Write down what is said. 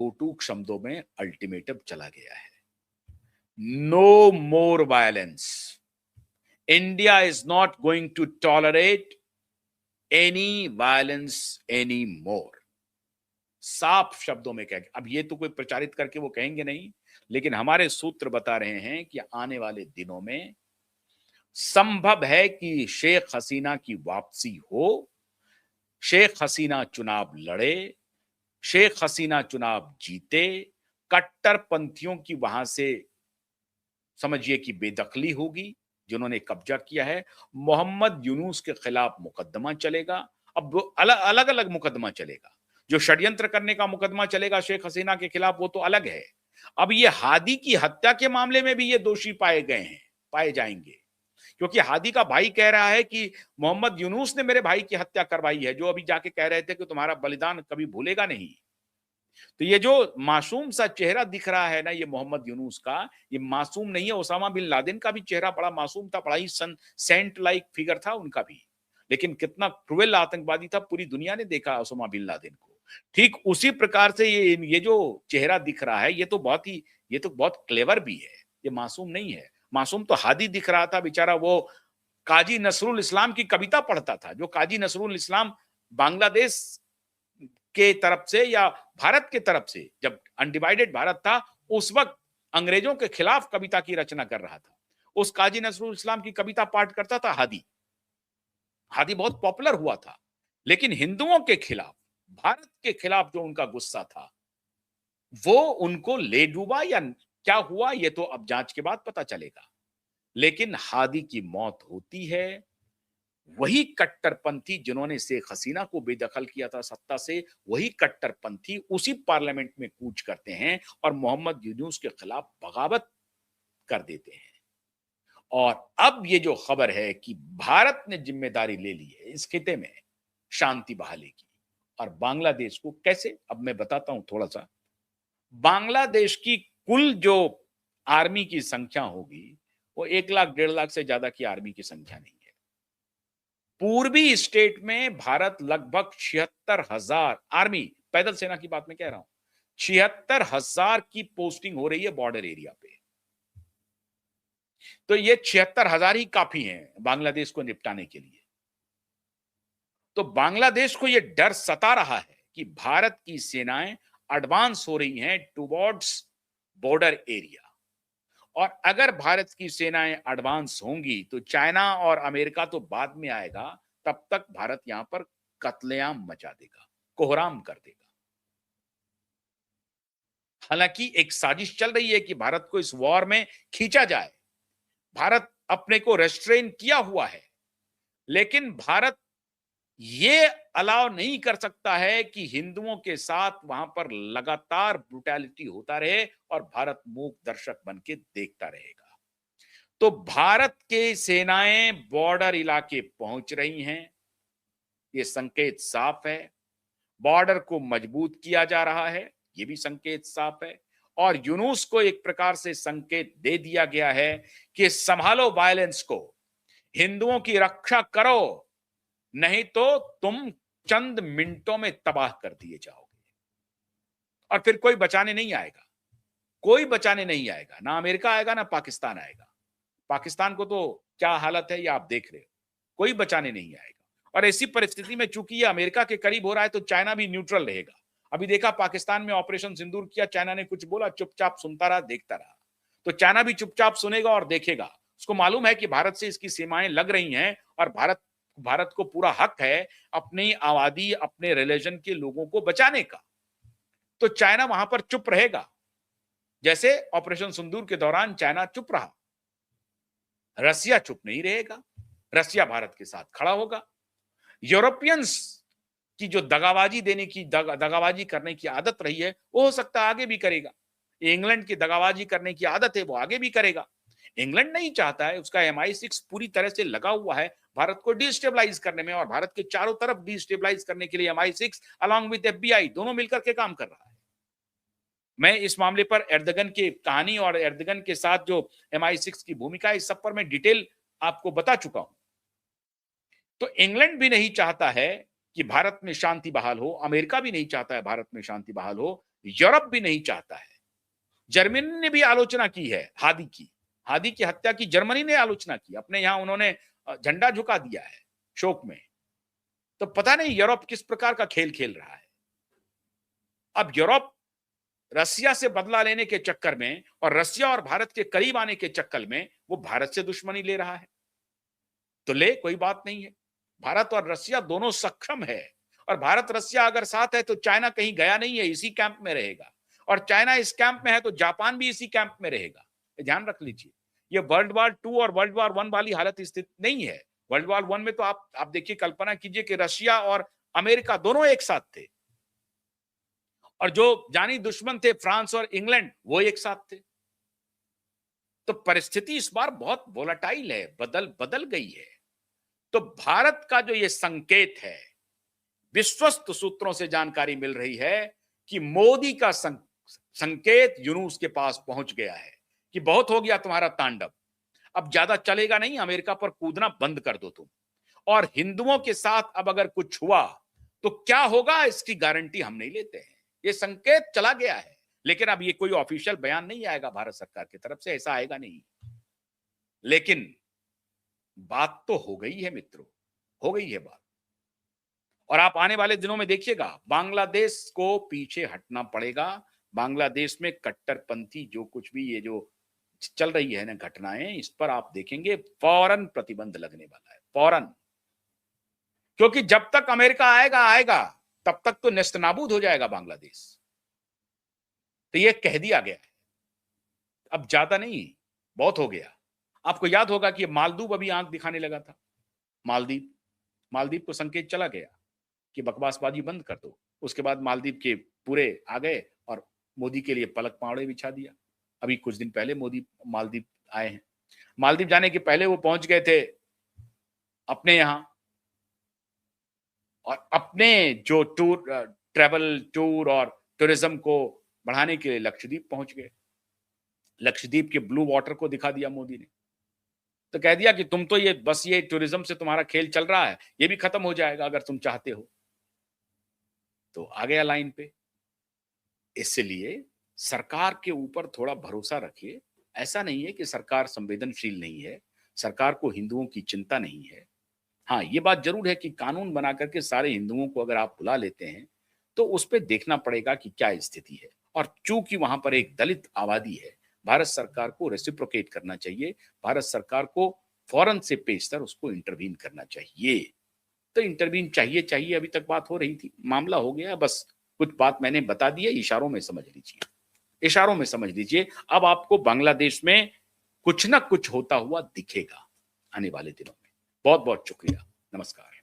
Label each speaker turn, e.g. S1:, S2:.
S1: टूक शब्दों में अल्टीमेटम चला गया है। No more violence. India is not going to tolerate any violence any more. साफ शब्दों में कह, अब ये तो कोई प्रचारित करके वो कहेंगे नहीं, लेकिन हमारे सूत्र बता रहे हैं कि आने वाले दिनों में संभव है कि शेख हसीना की वापसी हो, शेख हसीना चुनाव लड़े, शेख हसीना चुनाव जीते, कट्टरपंथियों की वहां से समझिए कि बेदखली होगी जिन्होंने कब्जा किया है। मोहम्मद यूनुस के खिलाफ मुकदमा चलेगा। अब वो अलग अलग अलग मुकदमा चलेगा। जो षड्यंत्र करने का मुकदमा चलेगा शेख हसीना के खिलाफ वो तो अलग है। अब ये हादी की हत्या के मामले में भी ये दोषी पाए गए हैं, पाए जाएंगे, क्योंकि हादी का भाई कह रहा है कि मोहम्मद यूनुस ने मेरे भाई की हत्या करवाई है, जो अभी जाके कह रहे थे कि तुम्हारा बलिदान कभी भूलेगा नहीं। तो ये जो मासूम सा चेहरा दिख रहा है ना, ये मोहम्मद यूनुस का, ये मासूम नहीं है। ओसामा बिन लादेन का भी चेहरा बड़ा मासूम था, बड़ा ही सेंट लाइक फिगर था उनका भी, लेकिन कितना क्रूएल आतंकवादी था पूरी दुनिया ने देखा ओसामा बिन लादेन को। ठीक उसी प्रकार से ये जो चेहरा दिख रहा है, ये तो बहुत क्लेवर भी है, ये मासूम नहीं है। मासूम तो हादी दिख रहा था बेचारा, वो काजी नसरुल इस्लाम की कविता पढ़ता था। जो काजी नसरुल इस्लाम बांग्लादेश के तरफ से या भारत के तरफ से, जब अनडिवाइडेड भारत था, उस वक्त अंग्रेजों के खिलाफ कविता की रचना कर रहा था, उस काजी नसरुल इस्लाम की कविता पाठ करता था हादी। हादी बहुत पॉपुलर हुआ था, लेकिन हिंदुओं के खिलाफ, भारत के खिलाफ जो उनका गुस्सा था वो उनको ले डूबा, या क्या हुआ ये तो अब जांच के बाद पता चलेगा। लेकिन हादी की मौत होती है, वही कट्टरपंथी जिन्होंने शेख हसीना को बेदखल किया था सत्ता से, वही कट्टरपंथी उसी पार्लियामेंट में कूच करते हैं और मोहम्मद यूनुस के खिलाफ बगावत कर देते हैं। और अब ये जो खबर है कि भारत ने जिम्मेदारी ले ली है इस खिते में शांति बहाली की, और बांग्लादेश को कैसे, अब मैं बताता हूं थोड़ा सा। बांग्लादेश की कुल जो आर्मी की संख्या होगी वो 1 लाख 1.5 लाख से ज्यादा की आर्मी की संख्या नहीं है। पूर्वी स्टेट में भारत लगभग 76,000 आर्मी, पैदल सेना की बात मैं कह रहा हूं, 76,000 की पोस्टिंग हो रही है बॉर्डर एरिया पे। तो ये 76,000 ही काफी हैं बांग्लादेश को निपटाने के लिए। तो बांग्लादेश को यह डर सता रहा है कि भारत की सेनाएं एडवांस हो रही हैं टुवर्ड्स बॉर्डर एरिया, और अगर भारत की सेनाएं एडवांस होंगी तो चाइना और अमेरिका तो बाद में आएगा, तब तक भारत यहां पर कत्लेआम मचा देगा, कोहराम कर देगा। हालांकि एक साजिश चल रही है कि भारत को इस वॉर में खींचा जाए। भारत अपने को रेस्ट्रेन किया हुआ है, लेकिन भारत ये अलाउ नहीं कर सकता है कि हिंदुओं के साथ वहां पर लगातार ब्रुटैलिटी होता रहे और भारत मूक दर्शक बन के देखता रहेगा। तो भारत के सेनाएं बॉर्डर इलाके पहुंच रही हैं, ये संकेत साफ है। बॉर्डर को मजबूत किया जा रहा है, ये भी संकेत साफ है। और यूनुस को एक प्रकार से संकेत दे दिया गया है कि संभालो वायलेंस को, हिंदुओं की रक्षा करो, नहीं तो तुम चंद मिनटों में तबाह कर दिए जाओगे। और फिर कोई बचाने नहीं आएगा, कोई बचाने नहीं आएगा, ना अमेरिका आएगा ना पाकिस्तान आएगा। पाकिस्तान को तो क्या हालत है ये आप देख रहे हो, कोई बचाने नहीं आएगा। और ऐसी परिस्थिति में चूंकि ये अमेरिका के करीब हो रहा है तो चाइना भी न्यूट्रल रहेगा। अभी देखा पाकिस्तान में ऑपरेशन सिंदूर किया, चाइना ने कुछ बोला, चुपचाप सुनता रहा, देखता रहा। तो चाइना भी चुपचाप सुनेगा और देखेगा। उसको मालूम है कि भारत से इसकी सीमाएं लग रही हैं और भारत को पूरा हक है अपनी आबादी, अपने रिलीजन के लोगों को बचाने का। तो चाइना वहां पर चुप रहेगा, जैसे ऑपरेशन सिंदूर के दौरान चाइना चुप रहा। रसिया चुप नहीं रहेगा, रसिया भारत के साथ खड़ा होगा। यूरोपियंस की जो दगाबाजी करने की आदत रही है, वो हो सकता है आगे भी करेगा। इंग्लैंड की दगाबाजी करने की आदत है, वो आगे भी करेगा। इंग्लैंड नहीं चाहता है, उसका MI6 पूरी तरह से लगा हुआ है भारत को डिस्टेबलाइज करने में, और भारत के चारों तरफ डिस्टेबलाइज करने के लिए MI6 अलॉन्ग विद FBI दोनों मिलकर के काम कर रहा है। मैं इस मामले पर एर्दगन की कहानी और एर्दगन के साथ जो MI6 की भूमिका है, इस सब पर मैं डिटेल आपको बता चुका हूं। तो इंग्लैंड भी नहीं चाहता है कि भारत में शांति बहाल हो, अमेरिका भी नहीं चाहता है भारत में शांति बहाल हो, यूरोप भी नहीं चाहता है। जर्मनी ने भी आलोचना की है हादी की हत्या की जर्मनी ने आलोचना की, अपने यहां उन्होंने झंडा झुका दिया है शोक में। तो पता नहीं यूरोप किस प्रकार का खेल खेल रहा है। अब यूरोप रसिया से बदला लेने के चक्कर में और रसिया और भारत के करीब आने के चक्कर में वो भारत से दुश्मनी ले रहा है। तो ले, कोई बात नहीं है, भारत और रसिया दोनों सक्षम है, और भारत रसिया अगर साथ है तो चाइना कहीं गया नहीं है, इसी कैंप में रहेगा, और चाइना इस कैंप में है तो जापान भी इसी कैंप में रहेगा। ध्यान रख लीजिए, ये वर्ल्ड वॉर 2 और वर्ल्ड वॉर 1 वाली हालत स्थिति नहीं है। वर्ल्ड वॉर 1 में तो आप देखिए, कल्पना कीजिए कि रशिया और अमेरिका दोनों एक साथ थे, और जो जानी दुश्मन थे फ्रांस और इंग्लैंड वो एक साथ थे। तो परिस्थिति इस बार बहुत वोलाटाइल है, बदल गई है। तो भारत का जो ये संकेत है, विश्वस्त सूत्रों से जानकारी मिल रही है कि मोदी का संकेत यूनुस के पास पहुंच गया है कि बहुत हो गया तुम्हारा तांडव, अब ज्यादा चलेगा नहीं, अमेरिका पर कूदना बंद कर दो तुम, और हिंदुओं के साथ अब अगर कुछ हुआ तो क्या होगा इसकी गारंटी हम नहीं लेते हैं। ये संकेत चला गया है, लेकिन अब ये कोई ऑफिशियल बयान नहीं आएगा भारत सरकार की तरफ से, ऐसा आएगा नहीं। लेकिन बात तो हो गई है मित्रों, हो गई है बात। और आप आने वाले दिनों में देखिएगा, बांग्लादेश को पीछे हटना पड़ेगा। बांग्लादेश में कट्टरपंथी जो कुछ भी ये जो चल रही है ना घटनाएं, इस पर आप देखेंगे फौरन प्रतिबंध लगने वाला है, फौरन। क्योंकि जब तक अमेरिका आएगा तब तक तो नेस्तनाबूद हो जाएगा बांग्लादेश। तो ये कह दिया गया है, अब ज्यादा नहीं, बहुत हो गया। आपको याद होगा कि मालदीव अभी आंख दिखाने लगा था। मालदीव को संकेत चला गया कि बकवासबाजी बंद कर दो। उसके बाद मालदीव के पूरे आ गए और मोदी के लिए पलक पावड़े बिछा दिया। अभी कुछ दिन पहले मोदी मालदीव आए हैं। मालदीव जाने के पहले वो पहुंच गए थे अपने यहां, और अपने जो ट्रैवल टूर और टूरिज्म को बढ़ाने के लिए लक्षद्वीप पहुंच गए। लक्षद्वीप के ब्लू वाटर को दिखा दिया मोदी ने, तो कह दिया कि तुम तो ये बस ये टूरिज्म से तुम्हारा खेल चल रहा है, ये भी खत्म हो जाएगा अगर तुम चाहते हो। तो आ गया लाइन पे। इसलिए सरकार के ऊपर थोड़ा भरोसा रखिए। ऐसा नहीं है कि सरकार संवेदनशील नहीं है, सरकार को हिंदुओं की चिंता नहीं है। हाँ, ये बात जरूर है कि कानून बना करके सारे हिंदुओं को अगर आप बुला लेते हैं तो उस पर देखना पड़ेगा कि क्या स्थिति है। और चूंकि वहां पर एक दलित आबादी है, भारत सरकार को रेसिप्रोकेट करना चाहिए, भारत सरकार को फौरन से पेशतर उसको इंटरवीन करना चाहिए। तो इंटरवीन चाहिए, अभी तक बात हो रही थी, मामला हो गया, बस कुछ बात मैंने बता दी है, इशारों में समझ लीजिए, इशारों में समझ लीजिए। अब आपको बांग्लादेश में कुछ ना कुछ होता हुआ दिखेगा आने वाले दिनों में। बहुत बहुत शुक्रिया, नमस्कार।